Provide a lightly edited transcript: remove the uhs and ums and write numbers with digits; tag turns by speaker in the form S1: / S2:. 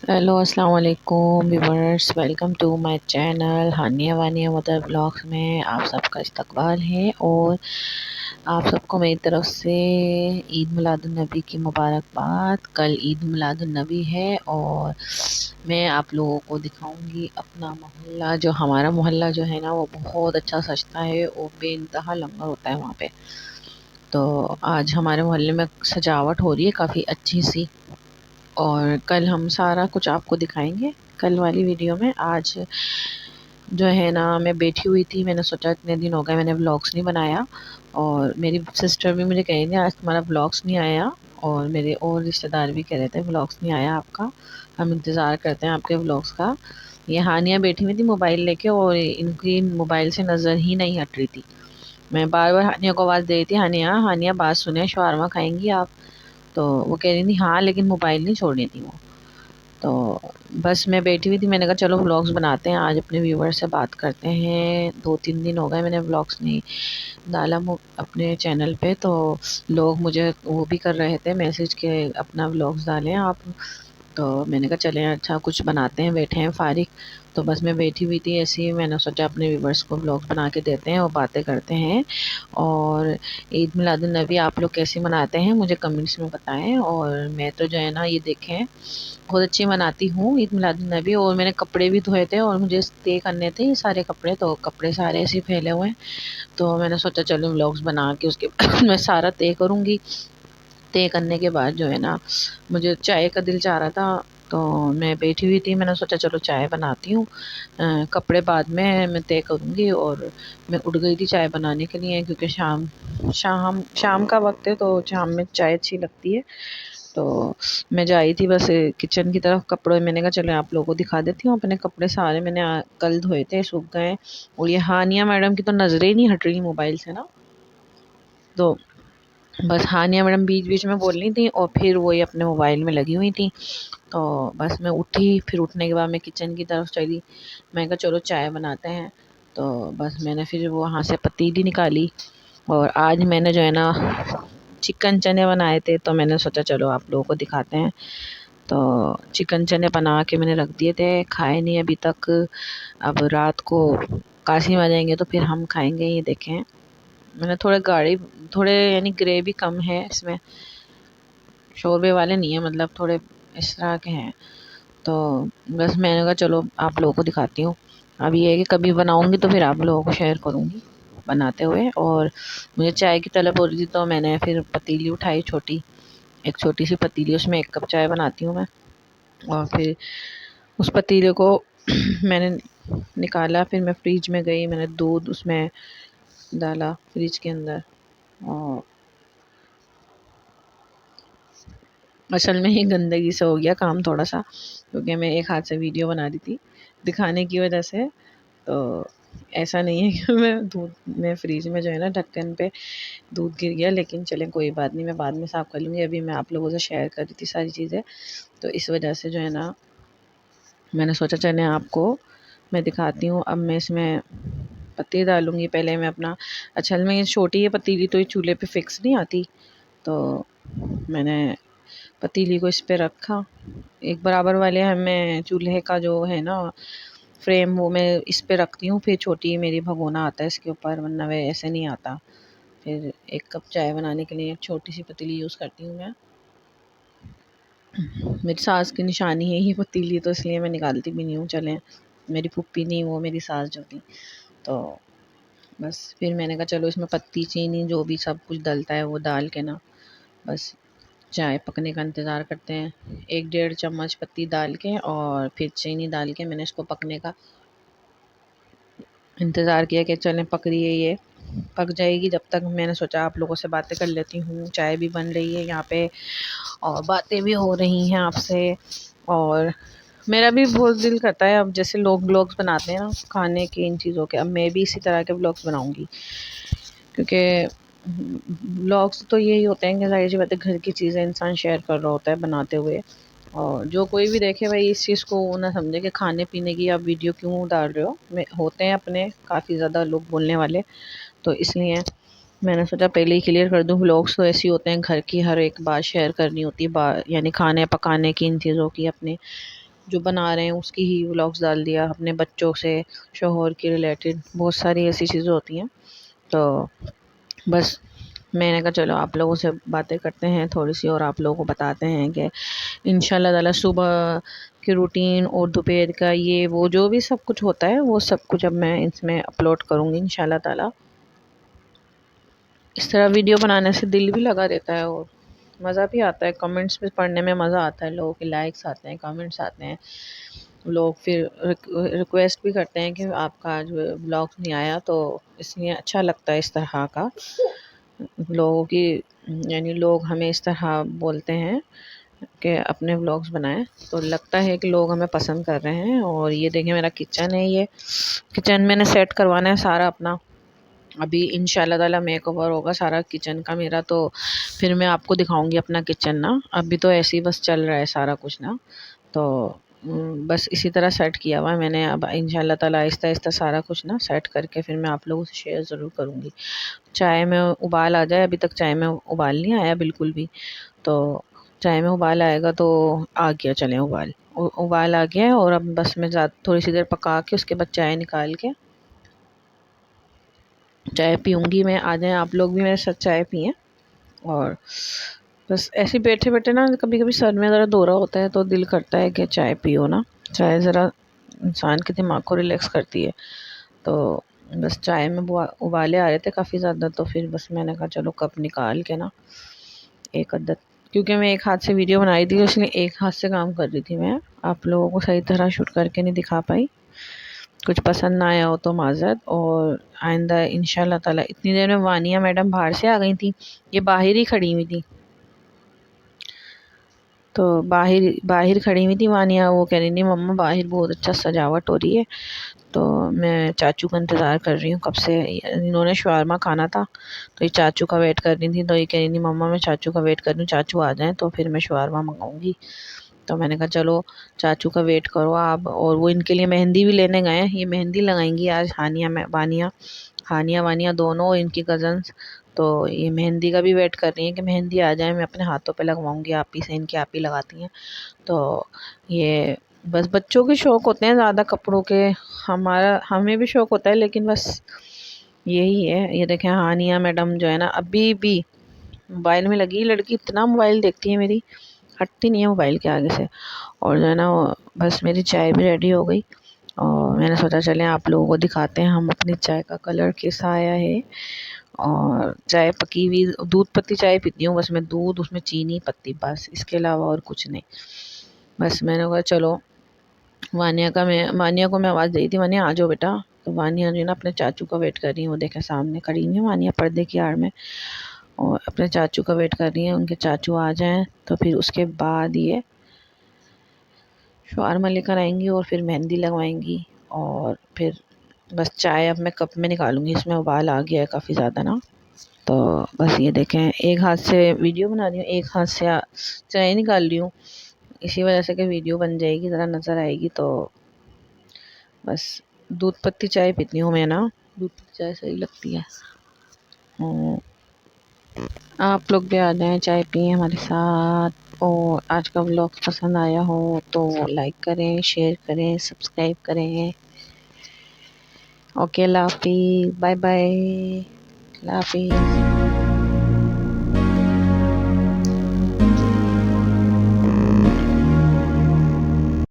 S1: Hello अस्सलाम वालेकुम viewers, welcome to my channel Hania Wania mother vlogs में आप सबका इस्तकबाल है। और आप सबको मेरी तरफ से ईद मिलादुन्नबी की मुबारकबाद। कल ईद मिलादुन्नबी है और मैं आप लोगों को दिखाऊंगी अपना मोहल्ला। जो हमारा मोहल्ला जो है ना, वो बहुत अच्छा सजता है और बेइंतहा लंगर होता है वहाँ पे। तो आज हमारे मोहल्ले में सजावट हो रही है काफ़ी अच्छी सी, और कल हम सारा कुछ आपको दिखाएंगे कल वाली वीडियो में। आज जो है ना, मैं बैठी हुई थी, मैंने सोचा इतने दिन हो गए मैंने व्लॉग्स नहीं बनाया, और मेरी सिस्टर भी मुझे कह रही थी आज तुम्हारा व्लॉग्स नहीं आया, और मेरे और रिश्तेदार भी कह रहे थे व्लॉग्स नहीं आया आपका, हम इंतज़ार करते हैं आपके व्लॉग्स का। ये हानिया बैठी हुई थी मोबाइल लेके, और इनकी मोबाइल से नज़र ही नहीं हट रही थी। मैं बार बार हानिया को आवाज़ दे रही थी, हानिया हानिया बात सुने, शवारमा खाएंगी आप? तो वो कह रही थी हाँ, लेकिन मोबाइल नहीं छोड़ रही थी वो। तो बस मैं बैठी हुई थी, मैंने कहा चलो व्लॉग्स बनाते हैं, आज अपने व्यूवर से बात करते हैं। 2-3 दिन हो गए मैंने व्लॉग्स नहीं डाला अपने चैनल पे, तो लोग मुझे वो भी कर रहे थे मैसेज के अपना व्लॉग्स डालें आप। तो मैंने कहा चलें अच्छा कुछ बनाते हैं, बैठे हैं फारिग। तो बस मैं बैठी हुई थी ऐसे ही, मैंने सोचा अपने व्यूवर्स को व्लॉग्स बना के देते हैं और बातें करते हैं। और ईद मिलादुन नबी आप लोग कैसे मनाते हैं मुझे कमेंट्स में बताएं। और मैं तो जो है ना, ये देखें, बहुत अच्छी मनाती हूँ ईद मिलादुन नबी। और मैंने कपड़े भी धोए थे और मुझे तय करने थे ये सारे कपड़े, तो कपड़े सारे ऐसे ही फैले हुए हैं। तो मैंने सोचा चलो व्लॉग्स बना के उसके बाद मैं सारा तय करूँगी। तय करने के बाद जो है ना, मुझे चाय का दिल चाह रहा था, तो मैं बैठी हुई थी, मैंने सोचा चलो चाय बनाती हूँ। कपड़े बाद में मैं तय करूँगी। और मैं उठ गई थी चाय बनाने के लिए, क्योंकि शाम शाम शाम का वक्त है तो शाम में चाय अच्छी लगती है। तो मैं जा रही थी बस किचन की तरफ, कपड़े मैंने कहा चलो आप लोगों को दिखा देती हूँ। अपने कपड़े सारे मैंने कल धोए थे, सूख गए। और ये हानिया मैडम की तो नज़रें ही नहीं हट रही मोबाइल से ना। तो बस हानिया मैडम बीच बीच में बोल रही थी और फिर वही अपने मोबाइल में लगी हुई थी। तो बस मैं उठी, फिर उठने के बाद मैं किचन की तरफ चली, मैं कहा चलो चाय बनाते हैं। तो बस मैंने फिर वो वहाँ से पतीली निकाली, और आज मैंने जो है ना चिकन चने बनाए थे, तो मैंने सोचा चलो आप लोगों को दिखाते हैं। तो चिकन चने बना के मैंने रख दिए थे, खाए नहीं अभी तक। अब रात को कासिम आ जाएंगे तो फिर हम खाएंगे। ये देखें, मैंने थोड़े गाढ़े, थोड़े यानी ग्रेवी कम है इसमें, शोरबे वाले नहीं है, मतलब थोड़े इस तरह के हैं। तो बस मैंने कहा चलो आप लोगों को दिखाती हूँ। अब ये है कि कभी बनाऊँगी तो फिर आप लोगों को शेयर करूँगी बनाते हुए। और मुझे चाय की तलब हो रही थी, तो मैंने फिर पतीली उठाई छोटी, एक छोटी सी पतीली, उसमें 1 कप चाय बनाती हूँ मैं। और फिर उस पतीले को मैंने निकाला, फिर मैं फ्रिज में गई, मैंने दूध उसमें डाला फ्रिज के अंदर। और असल में ही गंदगी से हो गया काम थोड़ा सा, क्योंकि मैं एक हाथ से वीडियो बना रही थी दिखाने की वजह से। तो ऐसा नहीं है कि मैं दूध में फ्रिज में जो है ना ढक्कन पे दूध गिर गया, लेकिन चलें कोई बात नहीं, मैं बाद में साफ़ कर लूँगी। अभी मैं आप लोगों से शेयर कर रही थी सारी चीज़ें, तो इस वजह से जो है ना मैंने सोचा चलें आपको मैं दिखाती हूँ। अब मैं इसमें पत्ती डालूँगी, पहले मैं अपना, असल में ये छोटी है पतीली तो ये चूल्हे पे फिक्स नहीं आती। तो मैंने पतीली को इस पे रखा, एक बराबर वाले हमें चूल्हे का जो है ना फ्रेम, वो मैं इस पे रखती हूँ, फिर छोटी मेरी भगोना आता है इसके ऊपर, वरना वे ऐसे नहीं आता। फिर 1 कप चाय बनाने के लिए एक छोटी सी पतीली यूज़ करती हूँ मैं। मेरी सास की निशानी है ये पतीली, तो इसलिए मैं निकालती भी नहीं हूँ। चलें, मेरी फूफी नहीं, वो मेरी सास जो थी। तो बस फिर मैंने कहा चलो इसमें पत्ती चीनी जो भी सब कुछ डलता है वो डाल के ना, बस चाय पकने का इंतज़ार करते हैं। 1-1.5 चम्मच पत्ती डाल के और फिर चीनी डाल के मैंने इसको पकने का इंतज़ार किया कि चलें पक रही है, ये पक जाएगी। जब तक मैंने सोचा आप लोगों से बातें कर लेती हूँ, चाय भी बन रही है यहाँ पे और बातें भी हो रही हैं आपसे। और मेरा भी बहुत दिल करता है, अब जैसे लोग ब्लॉग्स बनाते हैं ना खाने के इन चीज़ों के, अब मैं भी इसी तरह के ब्लॉग्स बनाऊँगी। क्योंकि ब्लॉग्स तो यही होते हैं कि ज़ाहिर सी बात है घर की चीज़ें इंसान शेयर कर रहा होता है बनाते हुए, और जो कोई भी देखे भाई इस चीज़ को ना समझे कि खाने पीने की आप वीडियो क्यों डाल रहे हो। होते हैं अपने काफ़ी ज़्यादा लोग बोलने वाले, तो इसलिए मैंने सोचा पहले ही क्लियर कर दूँ, व्लॉग्स तो ऐसे ही होते हैं, घर की हर एक बात शेयर करनी होती है, यानी खाने पकाने की इन चीज़ों की अपनी। جو بنا رہے ہیں اس کی ہی ولاگس ڈال دیا، اپنے بچوں سے، شوہر کی ریلیٹڈ بہت ساری ایسی چیزیں ہوتی ہیں. تو بس میں نے کہا چلو آپ لوگوں سے باتیں کرتے ہیں تھوڑی سی، اور آپ لوگوں کو بتاتے ہیں کہ انشاءاللہ تعالی صبح کی روٹین اور دوپہر کا یہ وہ جو بھی سب کچھ ہوتا ہے وہ سب کچھ اب میں اس میں اپلوڈ کروں گی انشاءاللہ تعالی. اس طرح ویڈیو بنانے سے دل بھی لگا رہتا ہے اور مزہ بھی آتا ہے، کمنٹس بھی پڑھنے میں مزہ آتا ہے، لوگوں کے لائکس آتے ہیں، کمنٹس آتے ہیں، لوگ پھر ریکویسٹ بھی کرتے ہیں کہ آپ کا جو بلاگ نہیں آیا، تو اس لیے اچھا لگتا ہے اس طرح کا لوگوں کی، یعنی لوگ ہمیں اس طرح بولتے ہیں کہ اپنے بلاگس بنائیں، تو لگتا ہے کہ لوگ ہمیں پسند کر رہے ہیں. اور یہ دیکھیں میرا کچن ہے، یہ کچن میں نے سیٹ کروانا ہے سارا اپنا، ابھی انشاءاللہ تعالی میک اوور ہوگا سارا کچن کا میرا، تو پھر میں آپ کو دکھاؤں گی اپنا کچن نا. ابھی تو ایسے ہی بس چل رہا ہے سارا کچھ نا، تو بس اسی طرح سیٹ کیا ہوا ہے میں نے. اب انشاءاللہ تعالی آہستہ آہستہ سارا کچھ نا سیٹ کر کے پھر میں آپ لوگوں سے شیئر ضرور کروں گی. چائے میں ابال آ جائے، ابھی تک چائے میں ابال نہیں آیا بالکل بھی، تو چائے میں ابال آئے گا تو آ گیا، چلیں ابال آ گیا. اور اب بس میں تھوڑی سی دیر پکا کے اس کے بعد چائے نکال کے چائے پیوں گی میں. آ جائیں آپ لوگ بھی میرے ساتھ چائے پئیں. اور بس ایسے بیٹھے بیٹھے نا کبھی کبھی سر میں ذرا دورہ ہوتا ہے تو دل کرتا ہے کہ چائے پیو نا، چائے ذرا انسان کے دماغ کو ریلیکس کرتی ہے. تو بس چائے میں ابالے آ رہے تھے کافی زیادہ، تو پھر بس میں نے کہا چلو کپ نکال کے نا ایک عدد، کیونکہ میں ایک ہاتھ سے ویڈیو بنائی تھی اس لیے ایک ہاتھ سے کام کر رہی تھی میں، آپ لوگوں کو صحیح طرح شوٹ کر کے نہیں دکھا پائی. کچھ پسند نہ آیا ہو تو معذرت. اور آئندہ انشاءاللہ تعالی. اتنی دیر میں وانیہ میڈم باہر سے آ گئی تھی، یہ باہر ہی کھڑی ہوئی تھی، تو باہر کھڑی ہوئی تھی وانیہ. وہ کہہ رہی تھی مما باہر بہت اچھا سجاوٹ ہو رہی ہے، تو میں چاچو کا انتظار کر رہی ہوں کب سے. انہوں نے شاورما کھانا تھا تو یہ چاچو کا ویٹ کر رہی تھی، تو یہ کہہ رہی تھی مما میں چاچو کا ویٹ کر رہی ہوں، چاچو آ جائیں تو پھر میں شاورما منگاؤں گی. تو میں نے کہا چلو چاچو کا ویٹ کرو آپ. اور وہ ان کے لیے مہندی بھی لینے گئے ہیں، یہ مہندی لگائیں گی آج ہانیہ وانیہ دونوں، ان کی کزنس. تو یہ مہندی کا بھی ویٹ کر رہی ہیں کہ مہندی آ جائے، میں اپنے ہاتھوں پہ لگواؤں گی، آپ ہی سے، ان کی آپ ہی لگاتی ہیں. تو یہ بس بچوں کے شوق ہوتے ہیں زیادہ کپڑوں کے، ہمیں بھی شوق ہوتا ہے، لیکن بس یہی ہے. یہ دیکھیں ہانیہ میڈم جو ہے نا ابھی بھی موبائل میں لگی، لڑکی اتنا موبائل دیکھتی ہے میری، ہٹتی نہیں ہے موبائل کے آگے سے. اور جو ہے نا بس میری چائے بھی ریڈی ہو گئی، اور میں نے سوچا چلیں آپ لوگوں کو دکھاتے ہیں ہم اپنی چائے کا کلر کیسا آیا ہے. اور چائے پکی ہوئی، دودھ پتی چائے پیتی ہوں بس میں، دودھ اس میں چینی پتی بس، اس کے علاوہ اور کچھ نہیں. بس میں نے کہا چلو وانیہ کو میں آواز دی تھی، وانیہ آ جاؤ بیٹا. تو وانیہ جو ہے نا اپنے چاچو کا ویٹ کر رہی ہیں، وہ دیکھیں سامنے کھڑی ہوئی ہیں وانیہ پردے کی آڑ میں، اور اپنے چاچو کا ویٹ کر رہی ہیں، ان کے چاچو آ جائیں تو پھر اس کے بعد یہ شاورما لے کر آئیں گی اور پھر مہندی لگوائیں گی. اور پھر بس چائے اب میں کپ میں نکالوں گی، اس میں ابال آ گیا ہے کافی زیادہ نا. تو بس یہ دیکھیں ایک ہاتھ سے ویڈیو بنا رہی ہوں، ایک ہاتھ سے چائے نکال رہی ہوں، اسی وجہ سے کہ ویڈیو بن جائے گی، ذرا نظر آئے گی. تو بس دودھ پتی چائے پیتی ہوں میں نا، دودھ پتی چائے صحیح لگتی ہے. آپ لوگ بھی آ جائیں چائے پئیں ہمارے ساتھ. اور آج کا ولاگ پسند آیا ہو تو لائک کریں، شیئر کریں، سبسکرائب کریں. اوکے اللہ حافظ، بائے بائے، اللہ حافظ.